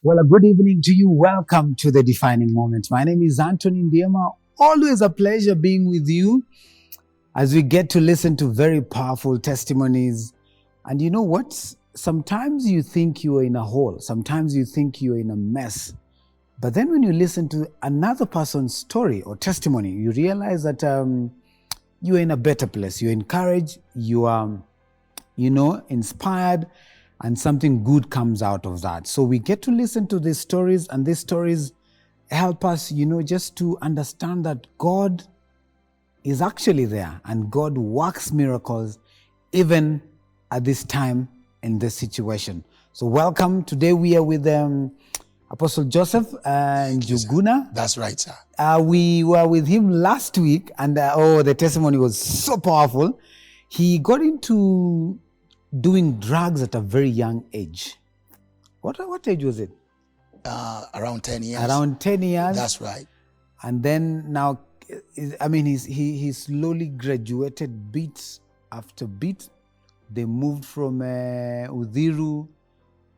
Well, a good evening to you. Welcome to the Defining Moment. My name is Anthony Ndiema. Always a pleasure being with you as we get to listen to very powerful testimonies. And you know what? Sometimes you think you are in a hole. Sometimes you think you're in a mess. But then when you listen to another person's story or testimony, you realize that you are in a better place. You're encouraged. You are, inspired, and something good comes out of that. So we get to listen to these stories, and these stories help us, just to understand that God is actually there and God works miracles even at this time in this situation. So welcome. Today we are with Apostle Joseph Njuguna. That's right, sir. We were with him last week, and the testimony was so powerful. He got into doing drugs at a very young age. What age was it? Around 10 years. Around 10 years. That's right. And then now, he slowly graduated bit after bit. They moved from Udhiru,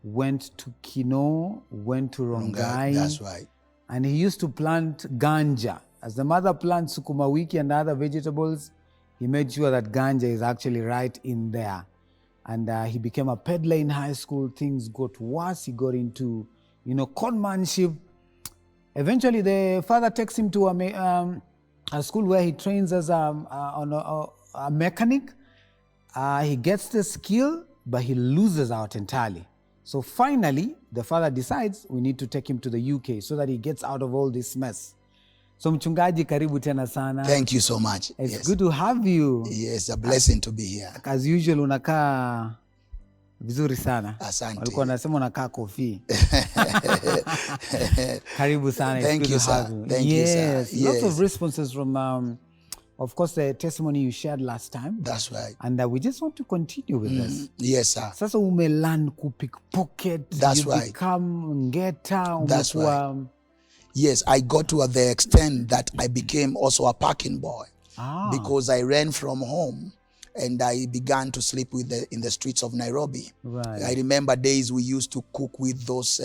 went to Kino, went to Rongai. That's right. And he used to plant ganja. As the mother plants sukuma wiki and other vegetables, he made sure that ganja is actually right in there. And he became a peddler in high school. Things got worse. He got into, conmanship. Eventually, the father takes him to a school where he trains as a mechanic. He gets the skill, but he loses out entirely. So finally, the father decides we need to take him to the UK so that he gets out of all this mess. So mchungaji, karibu tena sana. Thank you so much. It's good to have you. Yes, a blessing to be here. As usual, unakaa vizuri sana. Asante. Walikuwa wanasema unakaa kofi. Karibu sana. It's Thank good you, to have sir. you. Thank you, sir. Lots Yes. of responses from, of course, the testimony you shared last time. That's right. And we just want to continue with this. Yes, sir. Sasa umelearn kupickpocket. That's you right. become ngeta. That's umekuwa, right. Yes, I got to the extent that I became also a parking boy because I ran from home and I began to sleep in the streets of Nairobi. Right. I remember days we used to cook with those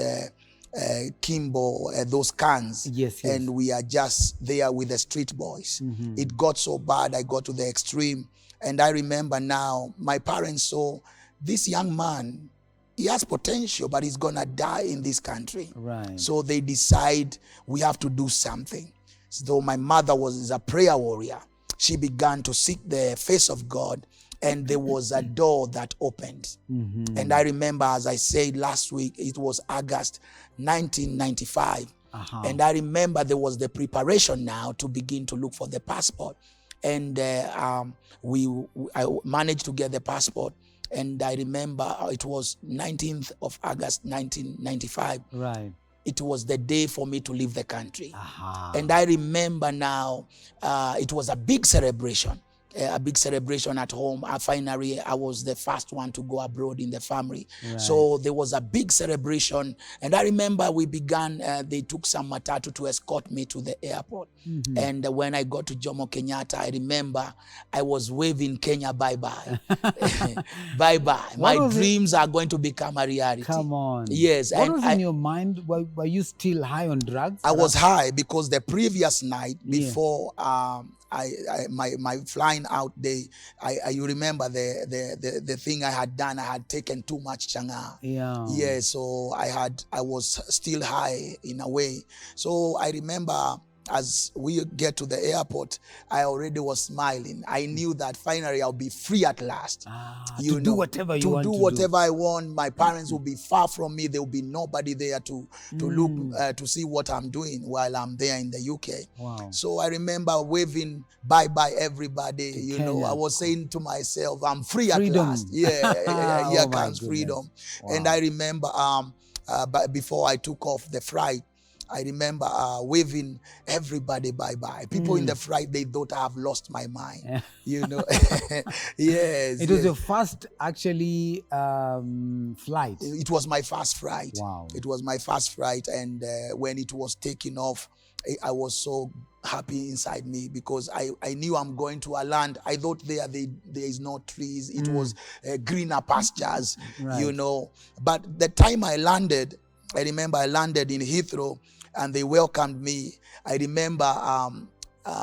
Kimbo, those cans. Yes. And we are just there with the street boys. Mm-hmm. It got so bad, I got to the extreme. And I remember now, my parents saw this young man, he has potential, but he's gonna die in this country. Right. So they decide we have to do something. So my mother is a prayer warrior. She began to seek the face of God, and there was a door that opened. Mm-hmm. And I remember, as I said last week, it was August 1995. And I remember there was the preparation now to begin to look for the passport. And I managed to get the passport. And I remember it was 19th of August 1995. Right. It was the day for me to leave the country. And I remember now, it was a big celebration at home. Finally, I was the first one to go abroad in the family. Right. So there was a big celebration. And I remember we began, they took some matatu to escort me to the airport. Mm-hmm. And when I got to Jomo Kenyatta, I remember I was waving Kenya bye-bye. Bye-bye. My dreams are going to become a reality. Come on. Yes. What was in your mind? Were you still high on drugs? I was high because the previous night before my flying out day, you remember the thing I had done. I had taken too much changa. Yeah. So I was still high in a way. So I remember as we get to the airport, I already was smiling. I knew that finally I'll be free at last. To do whatever you want to do. whatever I want. My parents will be far from me. There will be nobody there to look to see what I'm doing while I'm there in the UK. Wow. So I remember waving bye-bye everybody. Kenya. I was saying to myself, I'm free at Freedom. last. Yeah, here Oh, comes my freedom. Wow. And I remember but before I took off the flight, I remember waving everybody bye-bye. People in the flight, they thought I have lost my mind. Yes. It was your first actually flight. It was my first flight. Wow. It was my first flight, and when it was taking off, I was so happy inside me because I knew I'm going to a land. I thought there is no trees. It was greener pastures, Right. But the time I landed, I remember I landed in Heathrow and they welcomed me. I remember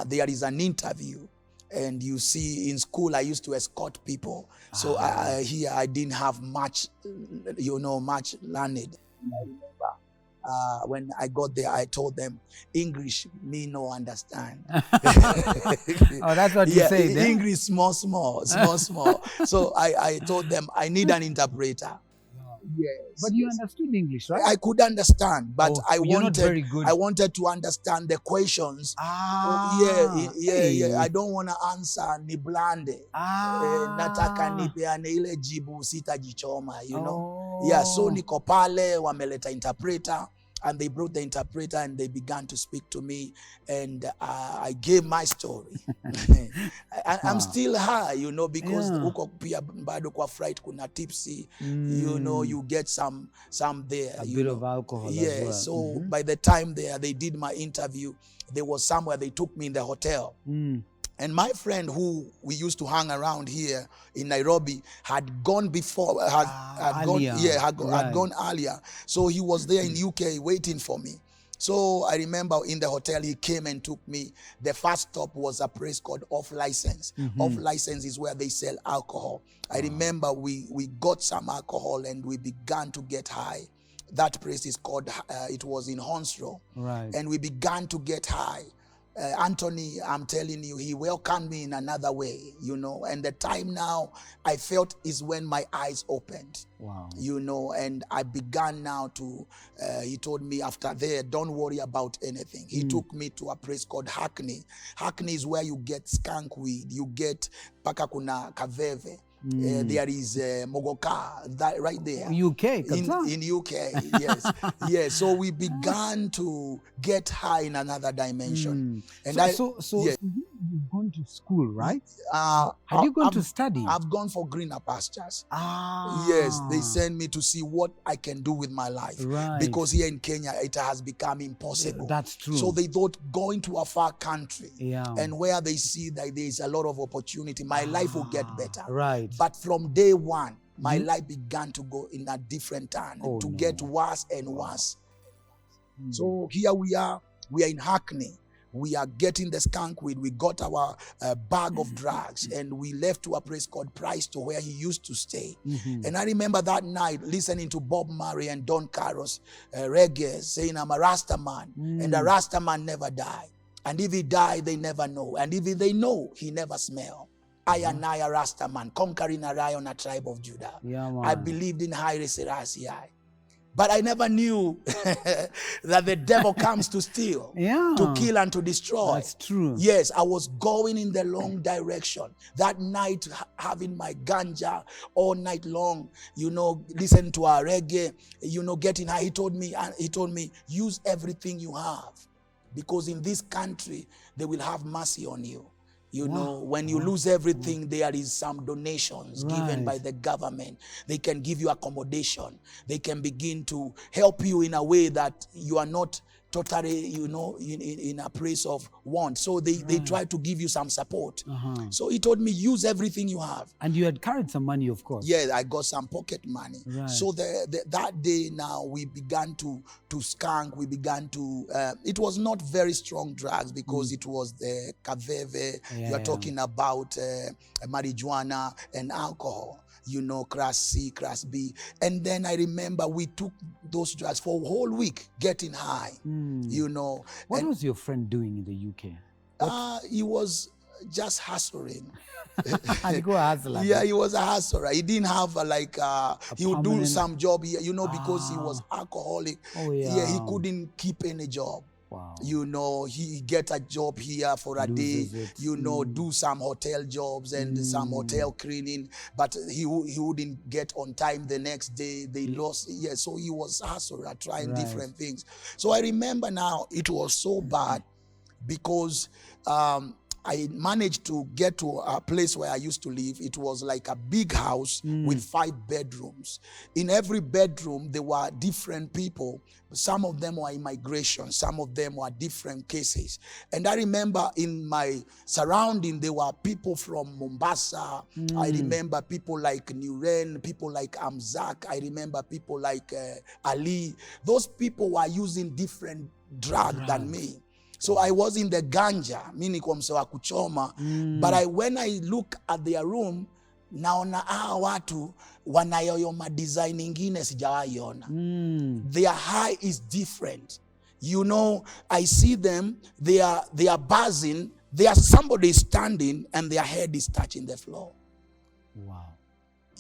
there is an interview, and you see in school I used to escort people. So here I didn't have much, much learned. I remember when I got there, I told them, English, me no understand. Oh, that's what you said. English, small. So I told them, I need an interpreter. Yes. But you understood English, right? I could understand, but I wanted to understand the questions. Yeah. I don't want to answer ni blande. Nataka nipeane ile jibu sitajichoma, Yeah, so niko pale wameleta interpreter. And they brought the interpreter and they began to speak to me, and I gave my story. I'm still high, because uko pia bado kwa fright kuna tipsy, you get some there. A bit of alcohol. Yeah, as well. So by the time they did my interview, there was somewhere they took me in the hotel. And my friend who we used to hang around here in Nairobi had gone before, had gone earlier. So he was there in UK waiting for me. So I remember in the hotel, he came and took me. The first stop was a place called Off License. Off License is where they sell alcohol. I remember we got some alcohol and we began to get high. That place is called, it was in Hounslow. Right. And we began to get high. Anthony, I'm telling you, he welcomed me in another way, and the time now I felt is when my eyes opened. Wow. And I began now to, he told me after there, don't worry about anything. He took me to a place called Hackney. Hackney is where you get skunk weed, you get paka kuna kaveve. There is Mogoka, that right there. UK, in UK, yes. Yes. So we began to get high in another dimension. And yes. You've gone to school, right? Have you gone to study? I've gone for greener pastures. Yes, they send me to see what I can do with my life. Right. Because here in Kenya, it has become impossible. That's true. So they thought going to a far country, and where they see that there is a lot of opportunity, my life will get better. Right. But from day one, my life began to go in a different turn, get worse and worse. So here we are in Hackney. We are getting the skunk weed. We got our bag of drugs, and we left to a place called Price, where he used to stay. And I remember that night listening to Bob Marley and Don Carlos reggae, saying, I'm a Rasta man, and a Rasta man never die. And if he die, they never know. And if they know, he never smell. I am a Rasta man, conquering a lion, a tribe of Judah. I believed in Haile Selassie. But I never knew that the devil comes to steal, to kill, and to destroy. That's true. Yes, I was going in the long direction. That night, having my ganja all night long, listen to our reggae, getting high. He told me, use everything you have. Because in this country, they will have mercy on you. When you lose everything, there is some donations given by the government. They can give you accommodation. They can begin to help you in a way that you are not totally, in a place of want. So they try to give you some support. So he told me, use everything you have. And you had carried some money, of course. Yeah, I got some pocket money. Right. So that day now, we began to skunk. We began to, it was not very strong drugs because it was the kaveve. You're talking about marijuana and alcohol. Class C, Class B. And then I remember we took those drugs for a whole week, getting high, What was your friend doing in the UK? He was just hustling. Yeah, he was a hustler. He didn't have he would do some job here, because he was alcoholic. He couldn't keep any job. Wow. He get a job here for a day, do some hotel jobs and some hotel cleaning, but he wouldn't get on time the next day. They lost. So he was a hustler, trying different things. So I remember now it was so bad because I managed to get to a place where I used to live. It was like a big house with 5 bedrooms. In every bedroom, there were different people. Some of them were immigration. Some of them were different cases. And I remember in my surrounding, there were people from Mombasa. I remember people like Nuren, people like Amzak. I remember people like Ali. Those people were using different drugs than me. So I was in the ganja, mimi niko mse wa kuchoma, but when I look at their room, naona watu wanayoyoma design ingine sijawaiona. Their high is different. You know, I see them, they are buzzing, somebody standing and their head is touching the floor. Wow.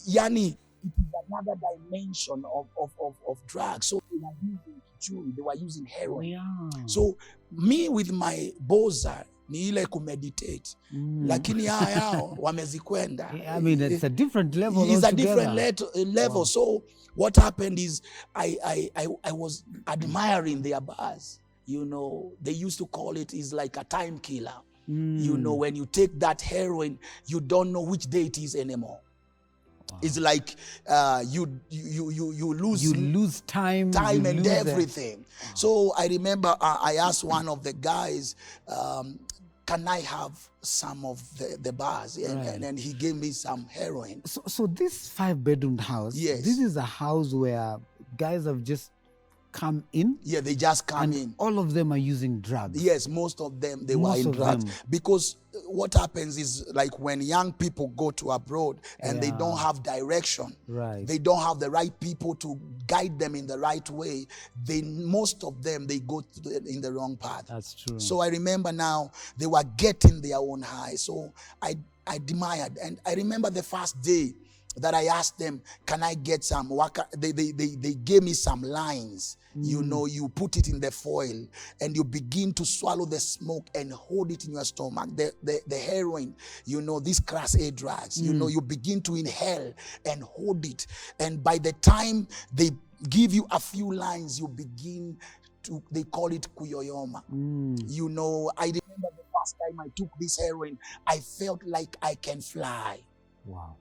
Yani, it is another dimension of drugs. So they were using kichuri, they were using heroin. Yeah. So me with my boza ni ile kumeditate. Lakini yao wamezikwenda. I mean, it's a different level. It's a different level. Wow. So what happened is I was admiring their bars. You know, they used to call it is like a time killer. You know, when you take that heroin, you don't know which day it is anymore. Wow. It's like you lose time and everything. Wow. So I remember I asked one of the guys, can I have some of the bars? And he gave me some heroin. So this 5-bedroom house, yes, this is a house where guys have just come in? Yeah, they just come in. All of them are using drugs? Yes, most of them, they were in drugs. Because what happens is, like when young people go to abroad and they don't have direction, they don't have the right people to guide them in the right way, most of them, they go in the wrong path. That's true. So I remember now, they were getting their own high. So I admired. And I remember the first day that I asked them, can I get some? They gave me some lines. You know, you put it in the foil and you begin to swallow the smoke and hold it in your stomach. The heroin, you know, these class A drugs, you know, you begin to inhale and hold it. And by the time they give you a few lines, you begin to, they call it kuyoyoma. You know, I remember the first time I took this heroin, I felt like I can fly. Wow.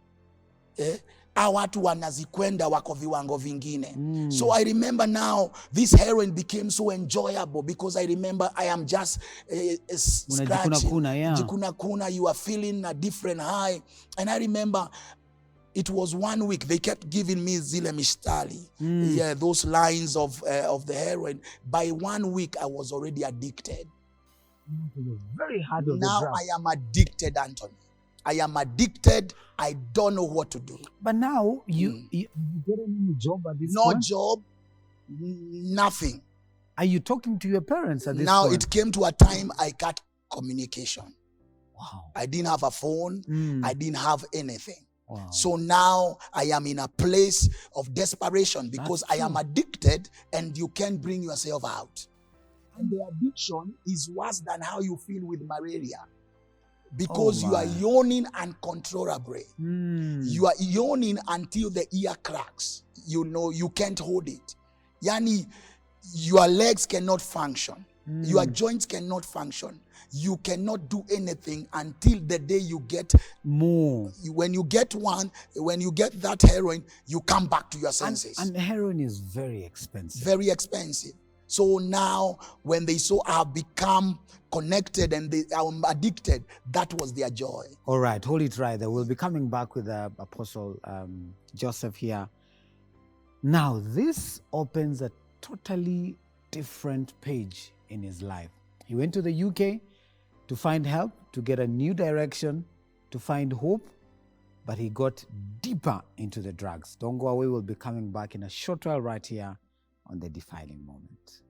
Watu wanazikwenda wako viwango vingine. So I remember now this heroin became so enjoyable because I remember I am just scratching. Jikuna kuna, you are feeling a different high. And I remember it was 1 week, they kept giving me zile mishtali. Yeah, those lines of the heroin. By 1 week, I was already addicted. Very hard on now the drug. I am addicted, Anthony. I am addicted. I don't know what to do. But now, you get any job at this point? No job, nothing. Are you talking to your parents at this point? Now it came to a time I cut communication. Wow. I didn't have a phone. I didn't have anything. Wow. So now I am in a place of desperation because I am addicted and you can't bring yourself out. And the addiction is worse than how you feel with malaria. Because you are yawning uncontrollably. You are yawning until the ear cracks. You know, you can't hold it. Yani, your legs cannot function. Your joints cannot function. You cannot do anything until the day you get more. When you get that heroin, you come back to your senses. And heroin is very expensive. Very expensive. So now, when they saw I have become connected and they are addicted, that was their joy. All right, hold it right there. We'll be coming back with Apostle Joseph here. Now, this opens a totally different page in his life. He went to the UK to find help, to get a new direction, to find hope, but he got deeper into the drugs. Don't go away. We'll be coming back in a short while right here on The Defining Moment.